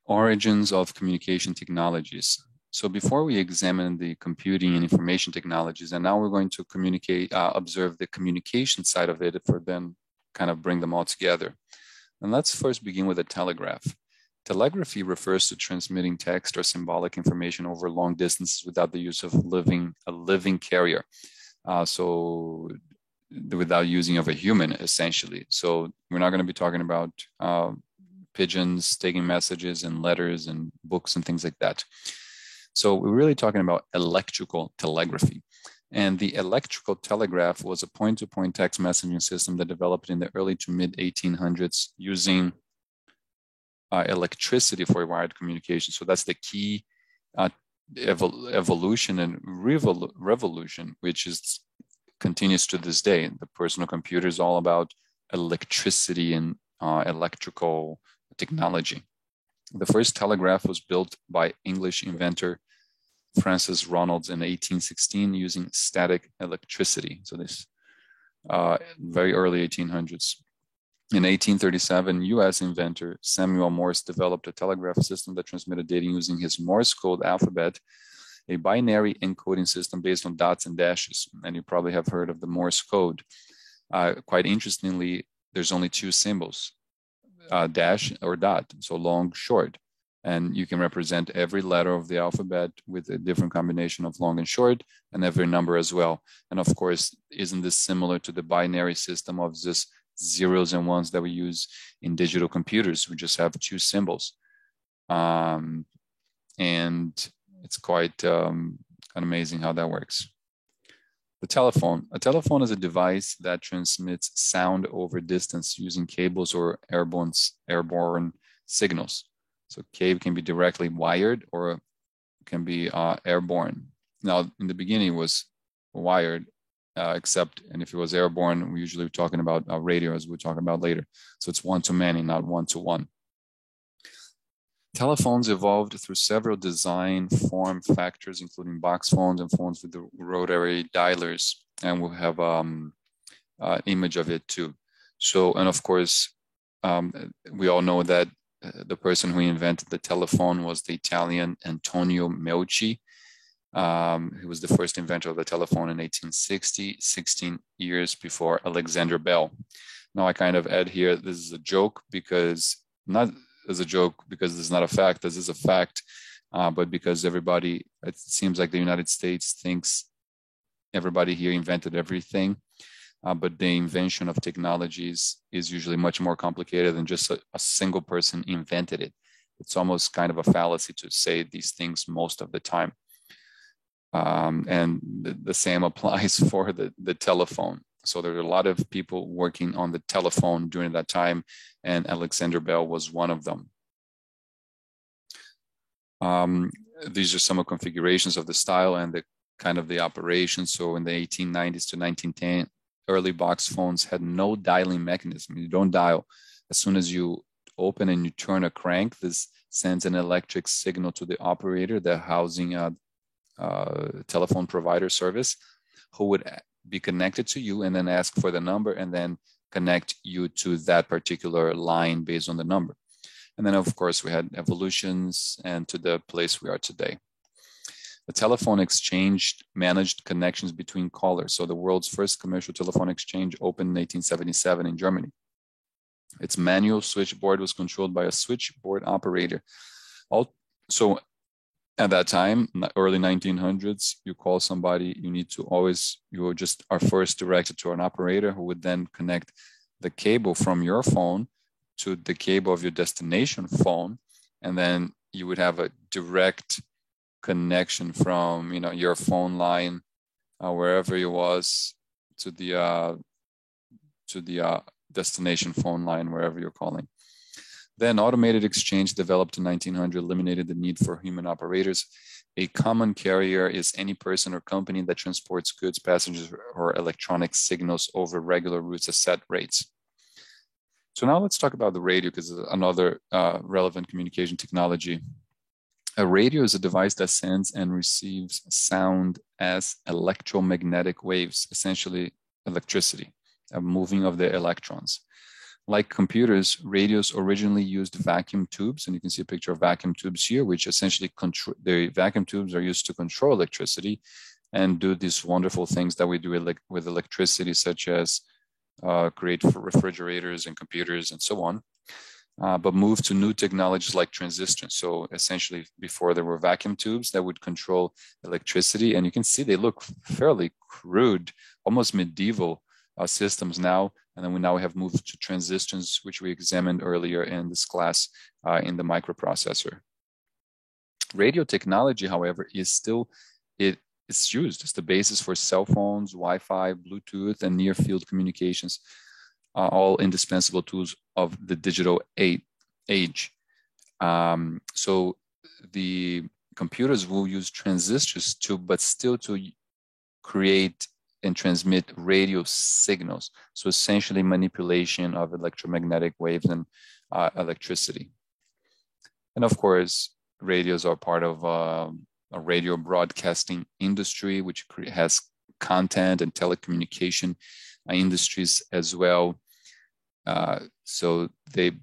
Origins of communication technologies. So before we examine the computing and information technologies, and now we're going to observe the communication side of it for then kind of bring them all together. And let's first begin with a telegraph. Telegraphy refers to transmitting text or symbolic information over long distances without the use of a living carrier. So without using of a human, essentially. So we're not going to be talking about pigeons taking messages and letters and books and things like that. So we're really talking about electrical telegraphy. And the electrical telegraph was a point-to-point text messaging system that developed in the early to mid 1800s using electricity for wired communication. So that's the key evolution and revolution, which continues to this day. The personal computer is all about electricity and electrical technology. The first telegraph was built by English inventor Francis Ronalds in 1816 using static electricity. So this very early 1800s. In 1837, US inventor Samuel Morse developed a telegraph system that transmitted data using his Morse code alphabet, a binary encoding system based on dots and dashes. And you probably have heard of the Morse code. Quite interestingly, there's only two symbols, dash or dot, so long, short. And you can represent every letter of the alphabet with a different combination of long and short, and every number as well. And of course, isn't this similar to the binary system of just zeros and ones that we use in digital computers? We just have two symbols. And it's quite amazing how that works. The telephone. A telephone is a device that transmits sound over distance using cables or airborne signals. So cable can be directly wired or can be airborne. Now, in the beginning, it was wired, except, and if it was airborne, we're usually talking about radio, as we'll talk about later. So it's one-to-many, not one-to-one. Telephones evolved through several design form factors, including box phones and phones with the rotary dialers. And we'll have image of it too. So, and of course, we all know that the person who invented the telephone was the Italian Antonio Meucci. He was the first inventor of the telephone in 1860, 16 years before Alexander Bell. Now I kind of add here, this is a joke because, not as a joke because this is not a fact, this is a fact, but because everybody, it seems like the United States thinks everybody here invented everything. But the invention of technologies is usually much more complicated than just a single person invented it. It's almost kind of a fallacy to say these things most of the time. And the same applies for the telephone. So there are a lot of people working on the telephone during that time, and Alexander Bell was one of them. These are some of configurations of the style and the kind of the operation. So in the 1890s to 1910, early box phones had no dialing mechanism. You don't dial. As soon as you open and you turn a crank, this sends an electric signal to the operator, the housing telephone provider service, who would be connected to you and then ask for the number and then connect you to that particular line based on the number. And then, of course, we had evolutions and to the place we are today. The telephone exchange managed connections between callers. So the world's first commercial telephone exchange opened in 1877 in Germany. Its manual switchboard was controlled by a switchboard operator. So at that time, early 1900s, you call somebody, you just are first directed to an operator who would then connect the cable from your phone to the cable of your destination phone. And then you would have a direct connection from your phone line wherever it was to the destination phone line wherever you're calling. Then automated exchange developed in 1900, eliminated the need for human operators. A common carrier is any person or company that transports goods, passengers, or electronic signals over regular routes at set rates. So now let's talk about the radio, because it's another relevant communication technology. A radio is a device that sends and receives sound as electromagnetic waves, essentially electricity, a moving of the electrons. like computers, radios originally used vacuum tubes, and you can see a picture of vacuum tubes here, which essentially control. The vacuum tubes are used to control electricity and do these wonderful things that we do with electricity, such as create refrigerators and computers and so on. But moved to new technologies like transistors. So essentially, before there were vacuum tubes that would control electricity, and you can see they look fairly crude, almost medieval systems now. And then we now have moved to transistors, which we examined earlier in this class in the microprocessor. Radio technology, however, is still it's used as the basis for cell phones, Wi-Fi, Bluetooth, and near-field communications. All indispensable tools of the digital age. So the computers will use transistors but still to create and transmit radio signals. So essentially manipulation of electromagnetic waves and electricity. And of course, radios are part of a radio broadcasting industry, which has content and telecommunication industries as well. So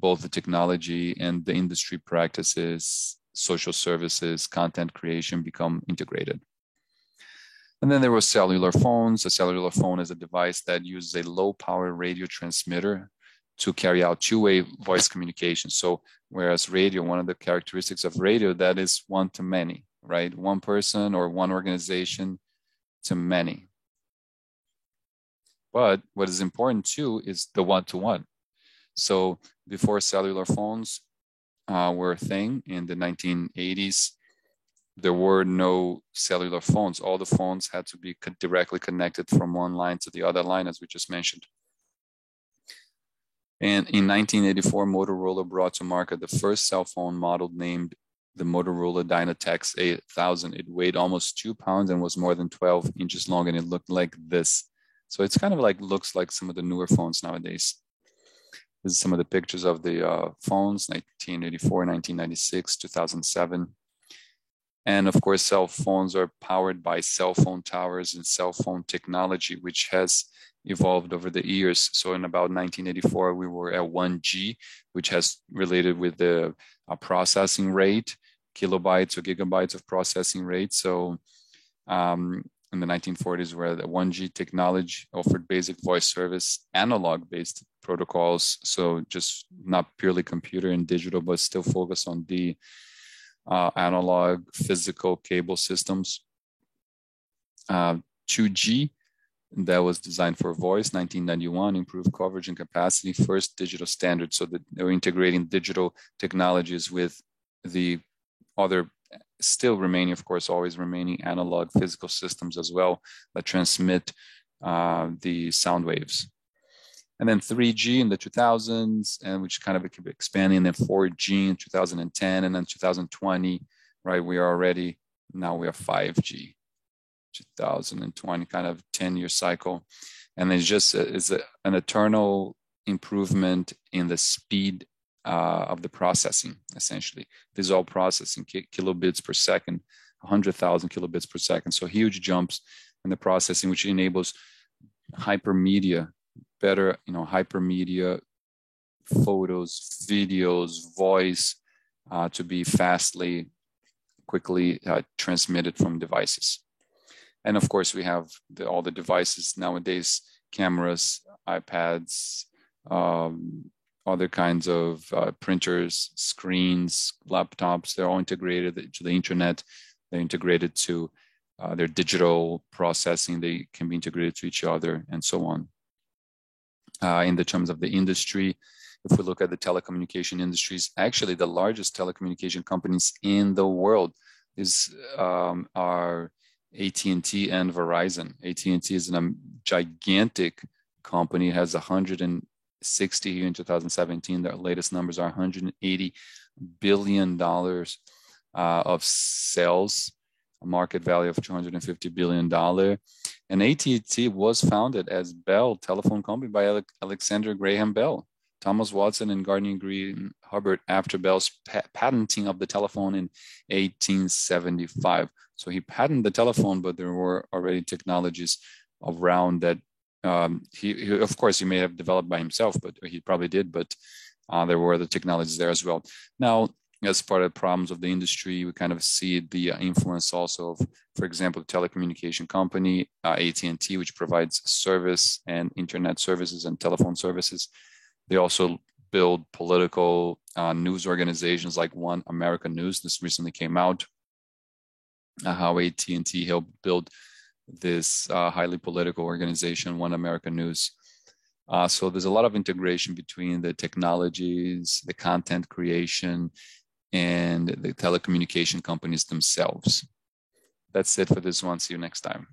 both the technology and the industry practices, social services, content creation become integrated. And then there were cellular phones. A cellular phone is a device that uses a low power radio transmitter to carry out two-way voice communication. So whereas radio, one of the characteristics of radio, that is one to many, right? One person or one organization to many. But what is important too is the one-to-one. So before cellular phones were a thing in the 1980s, there were no cellular phones. All the phones had to be directly connected from one line to the other line, as we just mentioned. And in 1984, Motorola brought to market the first cell phone model named the Motorola Dynatex 8000. It weighed almost 2 pounds and was more than 12 inches long, and it looked like this. So it's kind of like, looks like some of the newer phones nowadays. This is some of the pictures of the phones, 1984, 1996, 2007. And of course, cell phones are powered by cell phone towers and cell phone technology, which has evolved over the years. So in about 1984, we were at 1G, which has related with the processing rate, kilobytes or gigabytes of processing rate. So in the 1940s, where the 1G technology offered basic voice service, analog-based protocols, so just not purely computer and digital, but still focus on the analog physical cable systems. 2G, that was designed for voice, 1991, improved coverage and capacity, first digital standard. So that they were integrating digital technologies with the other still remaining, of course, always remaining analog physical systems as well that transmit the sound waves. And then 3G in the 2000s, and which kind of expanding, and 4G in 2010, and then 2020, right? We are 5G, 2020, kind of 10-year cycle. And it's just an eternal improvement in the speed of the processing, essentially. This is all processing, kilobits per second, 100,000 kilobits per second. So huge jumps in the processing, which enables hypermedia, better, hypermedia, photos, videos, voice to be quickly transmitted from devices. And of course, we have all the devices nowadays, cameras, iPads, other kinds of printers, screens, laptops. They're all integrated to the internet. They're integrated to their digital processing. They can be integrated to each other and so on. In the terms of the industry, if we look at the telecommunication industries, actually the largest telecommunication companies in the world are AT&T and Verizon. AT&T is a gigantic company, has 160 here in 2017. Their latest numbers are $180 billion of sales, a market value of $250 billion. And AT&T was founded as Bell Telephone Company by Alexander Graham Bell, Thomas Watson, and Gardner Green Hubbard after Bell's patenting of the telephone in 1875. So he patented the telephone, but there were already technologies around that he of course he may have developed by himself, but he probably did, but there were other technologies there as well. Now, as part of the problems of the industry, we kind of see the influence also of, for example, the telecommunication company, AT&T, which provides service and internet services and telephone services. They also build political news organizations like One America News. This recently came out, how AT&T helped build this highly political organization, One America News. So there's a lot of integration between the technologies, the content creation, and the telecommunication companies themselves. That's it for this one. See you next time.